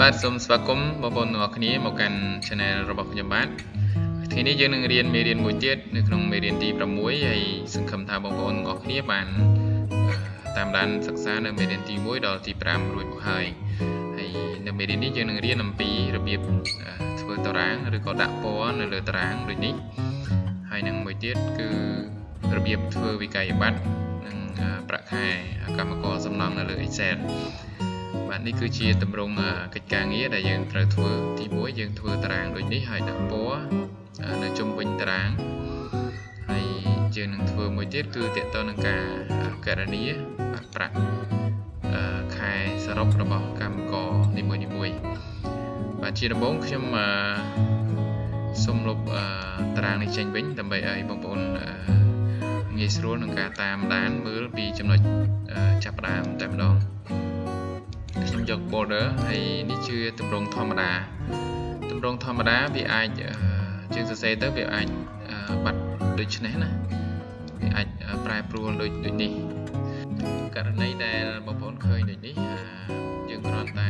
បាទសូមស្វាគមន៍បងប្អូនទាំងអស់គ្នាមកកាន់ Channel របស់ខ្ញុំបាទថ្ងៃនេះយើងនឹងរៀនមេរៀនមួយទៀតនៅក្នុងមេរៀនទី6ហើយសង្ឃឹមថាបងប្អូនទាំងអស់គ្នាបានតាមដានសិក្សានៅមេរៀនទី1ដល់ទី5រួចមកហើយនៅមេរៀននេះយើងនឹងរៀនអំពីរបៀបធ្វើតារាងឬក៏ដាក់ពណ៌នៅលើតារាងដូចនេះហើយនឹងមួយទៀតគឺរបៀបធ្វើវិក័យប័ត្រនិងប្រាក់ខែកម្មករសំណងនៅលើ Excel បាទនេះគឺជាទម្រង់កិច្ចការងារដែលយើងត្រូវធ្វើទី1យើងធ្វើតារាងដូចនេះហើយដាក់ពណ៌នៅជុំវិញតារាងហើយយើងនឹងធ្វើមួយទៀតគឺទាក់ទងនឹងការគណនាប្រាក់ខែសរុបរបស់កម្មករនីមួយៗបាទជាដំបូងខ្ញុំសូមលុបតារាងនេះចេញវិញដើម្បីឲ្យបងប្អូនងាយស្រួលក្នុងការតាមដានមើលពីចំណុចចាប់ផ្ដើមតែម្ដងខ្ញុំយក border ហើយនេះជាទម្រង់ធម្មតាវាអាចយើងសរសេរទៅវាអាចបាត់ដូចនេះណាវាអាចប្រែប្រួលដូចនេះករណីដែលបងប្អូនឃើញដូចនេះយើងគ្រាន់តែ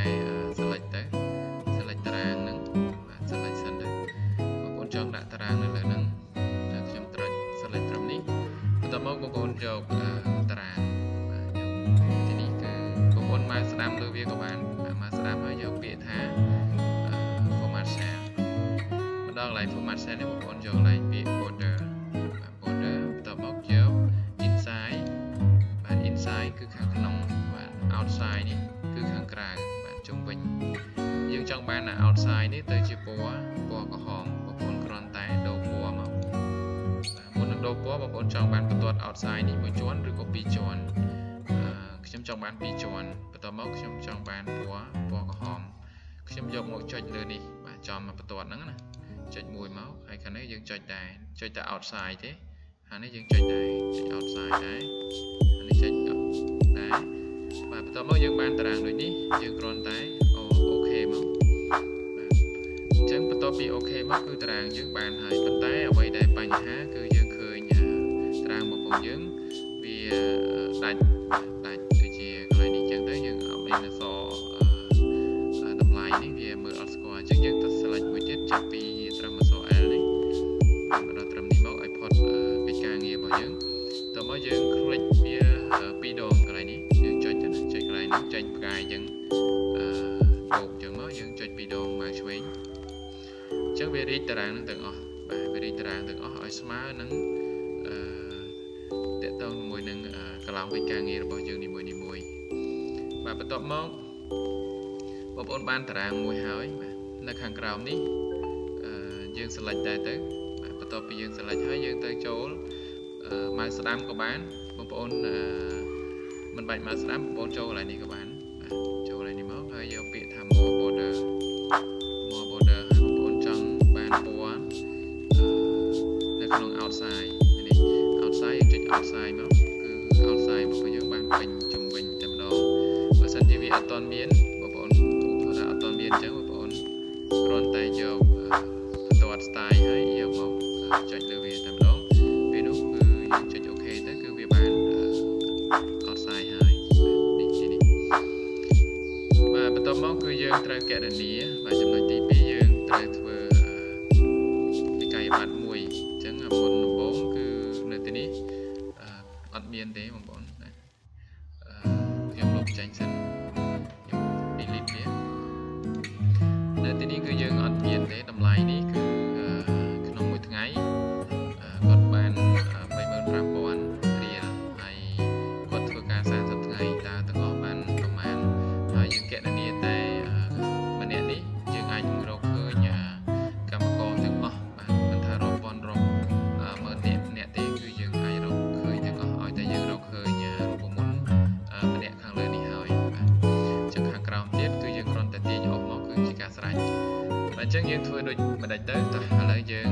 select តារាងហ្នឹងបាទ select សិនទៅបងប្អូនចង់ដាក់តារាងនៅលើហ្នឹងខ្ញុំត្រូវ select ត្រឹមនេះបន្ទាប់មកបងប្អូនយកតារាងមកស្ដាប់លើវាក៏បានមកស្ដាប់ហើយយកពាក្យថា format cell ម្ដងកន្លែង format cell នេះបងប្អូនយកកន្លែងពាក្យ border បន្ទាប់មកយក inside បាទ inside គឺខាងក្នុងបាទ outside នេះគឺខាងក្រៅបាទជុំវិញយើងចង់បាន outside នេះទៅជាពណ៌ក្រហមបងប្អូនគ្រាន់តែដូរពណ៌មកបាទមុននឹងដូរពណ៌បងប្អូនចង់បានបន្ទាត់ outside នេះមួយជាន់ឬក៏ពីរជាន់ខ្ញុំចង់បាន2ជាន់បន្ទាប់មកខ្ញុំចង់បានពណ៌ក្រហមខ្ញុំយកមកចុចលើនេះបាទចំមកបន្ទាត់ហ្នឹងណាចុចមួយមកហើយខាងនេះយើងចុចតែ outside ទេហើយនេះយើងចុចដែរចុច outside ដែរហើយនេះចុចដែរបាទបន្ទាប់មកយើងបានតារាងដូចនេះយើងគ្រាន់តែអូខេមកបាទអញ្ចឹងបន្ទាប់ពីអូខេមកគឺតារាងយើងបានហើយប៉ុន្តែអ្វីដែលបញ្ហាគឺយើងឃើញតារាងរបស់ពួកយើងវាដាច់ដូចជាកន្លែងនេះអញ្ចឹងទៅយើងអត់មានអក្សរតម្លៃនេះវាមើលអត់ស្គាល់អញ្ចឹងយើងទៅ select មួយទៀតចាប់ពីត្រឹមអក្សរ L នេះមកដល់ត្រឹមនេះមកឲ្យផុតកិច្ចការងាររបស់យើងតោះមកយើង click វាពីរដងកន្លែងនេះយើងចុចទៅណាចុចកន្លែងនេះចេញផ្កាយអញ្ចឹងបូកអញ្ចឹងមកយើងចុចពីរដងមកឆ្វេងអញ្ចឹងវារីកតារាងនឹងទាំងអស់បាទវារីកតារាងទាំងអស់ឲ្យស្មើនឹងតកតងជាមួយនឹងកន្លងកិច្ចការងាររបស់យើងនីមួយបាទបន្ទាប់មកបងប្អូនបានតារាងមួយហើយបាទនៅខាងក្រោមនេះយើង select ដែរទៅបាទបន្ទាប់ពីយើង select ហើយយើងទៅចូលម៉ៅស្ដាំក៏បានបងប្អូនមិនបាច់ម៉ៅស្ដាំបងប្អូនចូលកន្លែងនេះក៏បានបាទចូលកន្លែងនេះមកហើយយកពាក្យថា more border ហើយបងប្អូនចង់បានពណ៌នៅក្នុង outside នេះ outside យើងចុច outside មកគឺ outside របស់យើងបានពេញជុំវិញតែម្ដងបើសិនជាវាអត់ទាន់មានបងប្អូនឧទាហរណ៍ថាអត់ទាន់មានអញ្ចឹងបងប្អូនគ្រាន់តែយកបន្ទាត់ style ហើយយកមកចុចលើវាតែម្ដងពេលនោះគឺយើងចុច OK ទៅគឺវាបាន outside ហើយនេះជានេះបាទបន្ទាប់មកគឺយើងត្រូវកណនាបាទចំណុចទី2យើងត្រូវធ្វើវិក័យប័ត្រមួយអញ្ចឹងមុនដំបូងគឺនៅទីនេះអត់មានទេបងប្អូនខ្ញុំលុបចេញសិនខ្ញុំ delete វានៅទីនេះគឺយើងអត់មានទេតម្លៃនេះគឺក្នុងមួយថ្ងៃគាត់បាន 35,000 រៀលហើយគាត់ធ្វើការ30ថ្ងៃតើទាំងអស់បានប្រមាណហើយយើងកណនាតែម្នាក់នេះយើងអាចរកឃើញកម្មករទាំងអស់បាទមិនថារាប់ពាន់រាប់ម៉ឺនអ្នកទេគឺយើងអាចរកឃើញទាំងអស់ឲ្យតែយើងរកឃើញរូបមន្តម្នាក់ខាងលើនេះហើយបាទអញ្ចឹងខាងក្រោមទៀតគឺយើងគ្រាន់តែទាញអស់មកគឺជាការស្រេចបាទអញ្ចឹងយើងធ្វើដូចមិនដាច់ទៅតោះឥឡូវយើង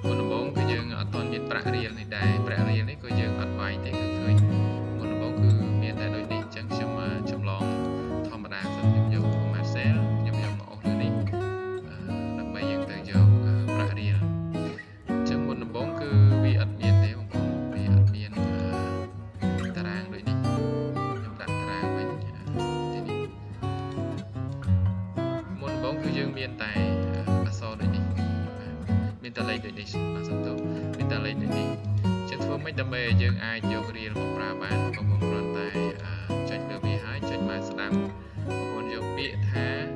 មុនដំបូងគឺយើងអត់ទាន់មានប្រាក់រៀលនេះដែរប្រាក់រៀលនេះគឺយើងអត់វាយទេគឺឃើញមុនដំបូងគឺមានតែដូចនេះអញ្ចឹងខ្ញុំចម្លងធម្មតាសិនខ្ញុំយក format cell ខ្ញុំយកមកអស់លើនេះដើម្បីយើងទៅយកប្រាក់រៀលអញ្ចឹងមុនដំបូងគឺវាអត់មានទេបងប្អូនវាអត់មានតារាងដូចនេះខ្ញុំដាក់តារាងវិញទីនេះ dương miền tại so đấy đi miền tây lấy đấy đi sắp tới miền tây lấy đấy đi chẳng thua mấy đam mê dương ai vô riêng một pra bán một con còn tại tranh lừa bị hái tranh mà sắm một con vô bịa thá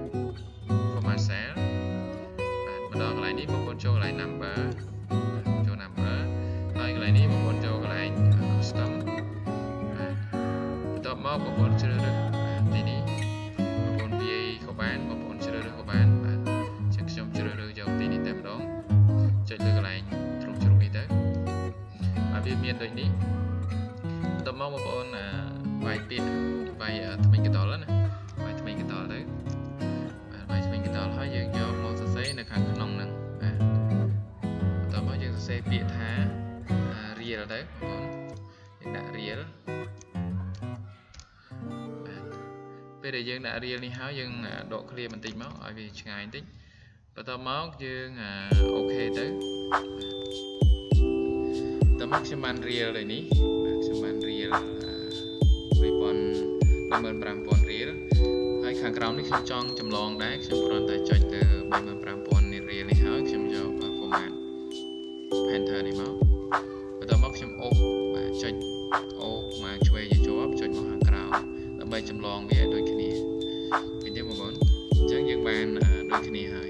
không mà sáng mà đo lại đi một con cho lại nằm ở cho nằm ở nói lại đi một con cho lại custom top móc một con chưa được đi đi một con VA của bạn một con chưa được của bạn chắc trong chưa được dòng tí đi tìm đó chạy được lại trong trường đi tới mà viên miền đôi đi top móc một con vài tiền vài mình cái đó nữa vài mình cái đó đấy vài mình cái đó hỏi dừng cho một số này khăn nông nè top móc dừng xe bịa thá real đấy con đã real bây giờ dương đã real đi háo dương độ clear mình tính máu ở vì ngày tích và tao máu dương ok tới tao mắc xem man real rồi ní xem man real repon 35,000 realហើយខាងក្រោមនេះខ្ញុំចង់ចម្លងដែរខ្ញុំគ្រាន់តែចុចទៅ 35,000 real នេះហើយខ្ញុំយក format painter នេះមកបន្ទាប់មកខ្ញុំអូសបាទចុចអូសមកឆ្វេងជាប់ចុចមកខាងក្រោមដើម្បីចម្លងវាដូចគ្នាឃើញទេបងប្អូនអញ្ចឹងយើងបានដូចគ្នាហើយ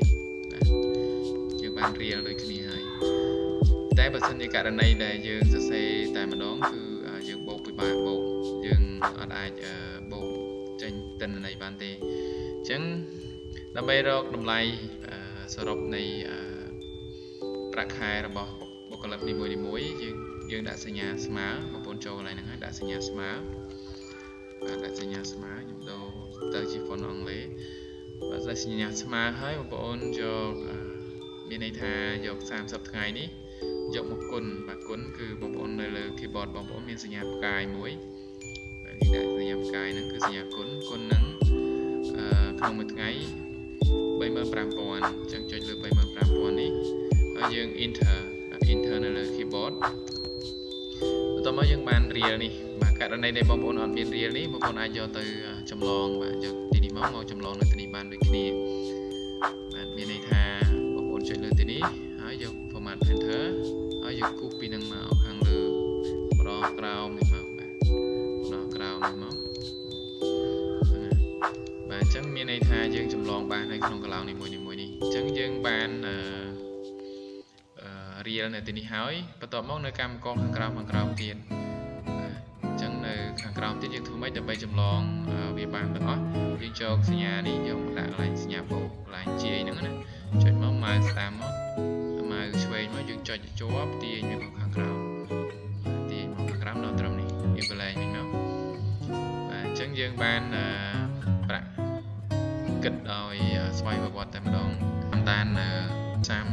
យើងបាន real ដូចគ្នាហើយតែបើសិនជាករណីដែលយើងសរសេរតែម្ដងគឺយើងបូកពិបាកបូកយើងអត់អាចបូកចេញទិន្នន័យបានទេអញ្ចឹងដើម្បីរកតម្លៃសរុបនៃប្រាក់ខែរបស់បុគ្គលិកនីមួយៗយើងដាក់សញ្ញាស្មើបងប្អូនចូលកន្លែងហ្នឹងហើយដាក់សញ្ញាស្មើដាក់សញ្ញាស្មើខ្ញុំដូរទៅជា font អង់គ្លេសបើដាក់សញ្ញាស្មើហើយបងប្អូនយកមានន័យថាយក30ថ្ងៃនេះយកមកគុណបាទគុណគឺបងប្អូននៅលើ keyboard បងប្អូនមានសញ្ញាផ្កាយមួយបាទនេះដាក់សញ្ញាផ្កាយហ្នឹងគឺសញ្ញាគុណហ្នឹងក្នុងមួយថ្ងៃ 35,000 អញ្ចឹងចុចលើ 35,000 នេះហើយយើង enter នៅលើ keyboard បន្ទាប់មកយើងបាន real នេះបាទករណីដែលបងប្អូនអត់មាន real នេះបងប្អូនអាចយកទៅចម្លងបាទយកទីនេះមកចម្លងនៅទីនេះបានដូចគ្នាបាទមានន័យថាបងប្អូនចុចលើទីនេះហើយយក format painter ហើយយកគូសពីនឹងមកខាងលើម្ដងក្រោមនេះមកបាទម្ដងក្រោមនេះមកបាទអញ្ចឹងមានន័យថាយើងចម្លងបាននៅក្នុងកន្លងនីមួយៗនេះអញ្ចឹងយើងបានreal នៅទីនេះហើយបន្ទាប់មកនៅកម្មករខាងក្រោមទៀតអញ្ចឹងនៅខាងក្រោមទៀតយើងធ្វើម៉េចដើម្បីចម្លងវាបានទាំងអស់យើងចូលសញ្ញានេះយកមកដាក់កន្លែងសញ្ញាបូកកន្លែងជាយហ្នឹងណាចុចមកម៉ៅស្តាមមកម៉ៅឆ្វេងមកយើងចុចជាប់ទាញវាមកខាងក្រោមដល់ត្រឹមនេះយើងកន្លែងវិញមកបាទអញ្ចឹងយើងបានប្រាក់គិតដោយស្វ័យប្រវត្តិតែម្ដងតាមសាម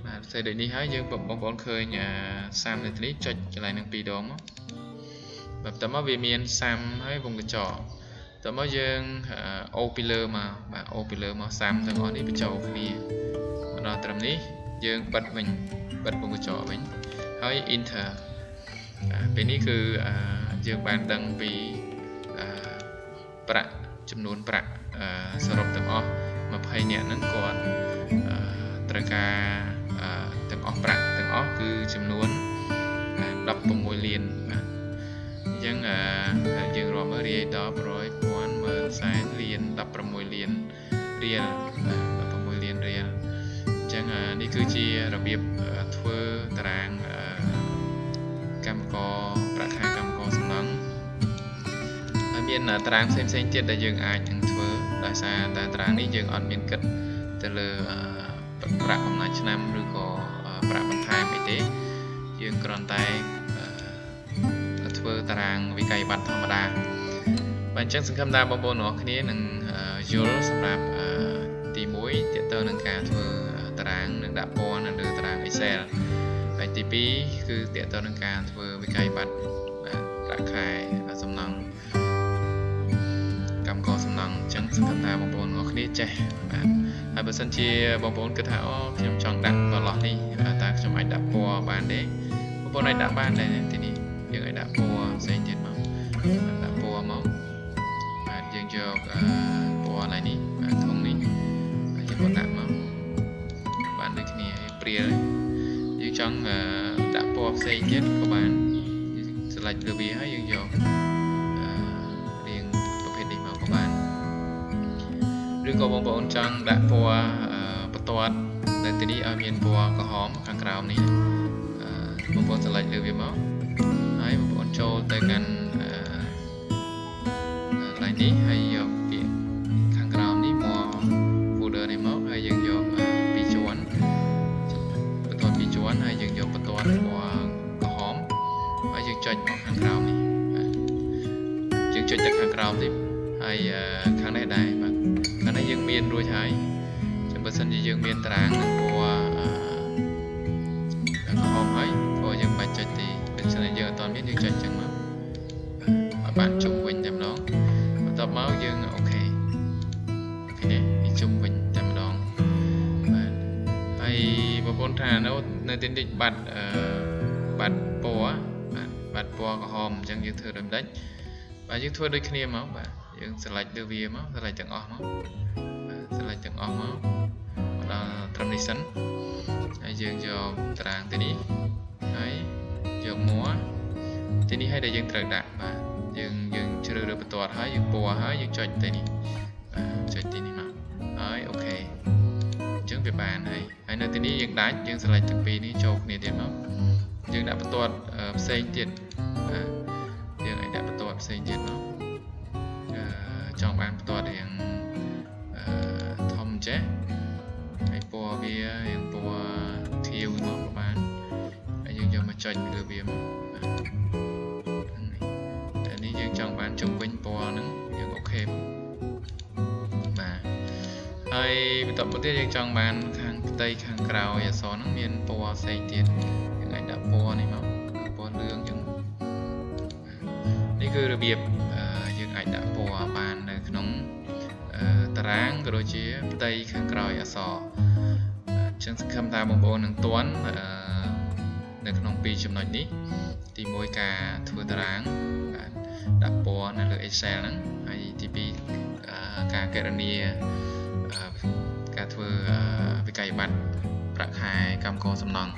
បាទផ្សេងដូចនេះហើយយើងបងប្អូនឃើញសាមនៅទីនេះចុចកន្លែងនឹង2ដងមកបាទតើមកវាមានសាមហើយវងកញ្ចក់តើមកយើងអូពីលើមកបាទអូពីលើមកសាមទាំងអស់នេះបញ្ចូលគ្នាមកដល់ត្រឹមនេះយើងបិទវិញបិទវងកញ្ចក់វិញហើយ enter ពេលនេះគឺយើងបានដឹងពីប្រាក់ចំនួនប្រាក់សរុបទាំងអស់20នាក់ហ្នឹងគាត់ត្រូវការទាំងអស់ប្រាក់ទាំងអស់គឺចំនួន16លានបាទអញ្ចឹងយើងរាប់មើលរាយដល់100,000 10,000 លាន16លានរៀល16លានរៀលអញ្ចឹងនេះគឺជារបៀបធ្វើតារាងកម្មករប្រាក់ខែកម្មករសំណង់ហើយមានតារាងផ្សេងៗទៀតដែលយើងអាចនឹងធ្វើដោយសារតែតារាងនេះយើងអត់មានគិតទៅលើប្រាក់កំណត់ឆ្នាំឬក៏ប្រាក់បន្ថែមអីទេយើងគ្រាន់តែធ្វើតារាងវិក័យប័ត្រធម្មតាបាទអញ្ចឹងសង្ឃឹមថាបងប្អូនទាំងអស់គ្នានឹងយល់សម្រាប់ទី1ទាក់ទងនឹងការធ្វើតារាងនិងដាក់ពណ៌នៅលើតារាង Excel ហើយទី2គឺទាក់ទងនឹងការធ្វើវិក័យប័ត្របាទប្រាក់ខែសំណង់កម្មករសំណង់អញ្ចឹងសង្ឃឹមថាបងប្អូនទាំងអស់គ្នាចេះបាទហើយបើសិនជាបងប្អូនគិតថាអូខ្ញុំចង់ដាក់បន្លោះនេះតើខ្ញុំអាចដាក់ពណ៌បានទេបងប្អូនអាចដាក់បានដែរទីនេះយើងអាចដាក់ពណ៌ផ្សេងទៀតមកដាក់ពណ៌មកបាទយើងយកពណ៌ឡើយនេះបាទធុងនេះ chẳng đã bỏ xây chết các bạn sẽ lại được vì hay dương dầu riêngประเภทนี้มาcác bạn หรือก็บางคนจังได้ปัวประตอดแต่ทีนี้มีนปัวก็หอมข้างกราวนี้บางคนสลัดเรือเบียมั้งให้บางคนโชว์แต่กันหลายนี้ให้ยกเกี่ยข้างกราวนี้มัวฟูเดอร์ในมั้งให้ยังยกปีจวนประตอดปีจวนให้ยังยกประตอดปัวก็หอมให้ยังจัดมั้งข้างกราวนี้ยังจัดจากข้างกราวนี้ให้ข้างได้บ้างข้างในยังมีนด้วยใช้จะเปอร์เซ็นต์ยังมีนตารางหนึ่งปัวหอมให้พอยังไปจัดตีเป็นเสน่ห์เยอะตอนนี้ยังจัดจังมั้งบ้านจุ่มวินจำลองต่อมายังโอเคนี่มีจุ่มวินจำลองให้บางคนทานแล้วในติดดิบัตรปัวบัตรปัวก็หอมจังยังเธอเริ่มได้và những thua đôi khi máu và những slide đưa về máu slide chẳng ỏm máu slide chẳng ỏm máu là transition hay dừng cho tràng thế này hay dừng múa thế này hay để dừng trật đạn và dừng chưa được bắt toát hay dừng bùa hay dừng chọi thế này chọi thế này mà hay ok chứng về bàn hay nơi thế này dừng đá dừng slide từng pi này chọc này tiền máu dừng đã bắt toát xây tiềnยังไงได้ประตูแบบเซนเจ็ดเนาะจองบ้านประตูเองทอมเจ๊ไอปัวเบียยังปัวทิวเนาะประมาณยังจะมาจอยเรือเบียมแต่นี้ยังจองบ้านจงเป็นปัวนึงยังโอเคมาไอต่อไปที่ยังจองบ้านข้างใต้ข้างกราวอย่าสอนนักเรียนปัวเซนเจ็ดยังไงได้ปัวนี่มั้งปัวเรื่องยังนี่คือระเบียบยังไงดับปัวบานในขนมตารางกระโดดเชี่ยไตข้างกรอยอสอจึงคำตามบางโบหนึ่งต้นในขนมปีจำนวนนี้ตีมวยกาทัวตารางดับปัวในเรือเอเซลนั้นไอทีปีกาเกรเนียกาทัววิกัยบัตรประคายกำกอสำนอง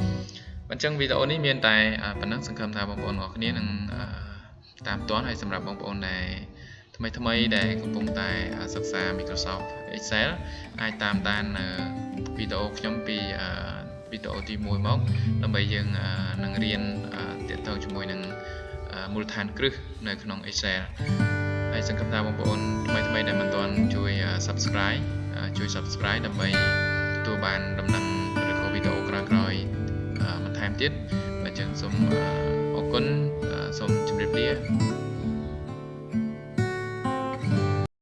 บันจังวิดีโอนี้มีแต่ปนักสังคมตามบางโบนของนี้หนึ่งตามตัวให้สำหรับบางคนในทำไมได้คุณปงตายศึกษา Microsoft Excel ให้ตามด้านวิดีโอขยมปีวิดีโอที่มวยมอกนำไปยังนังเรียนเติบโตจมูกนังมูลฐานกรึในขนม Excel ให้สังคมตามบางคนทำไมได้มันตอนช่วย subscribe นำไปตัวบานดำนังหรือวิดีโอกรอยมันทำติดมาจังสมออกก้นสมจุดเรียบ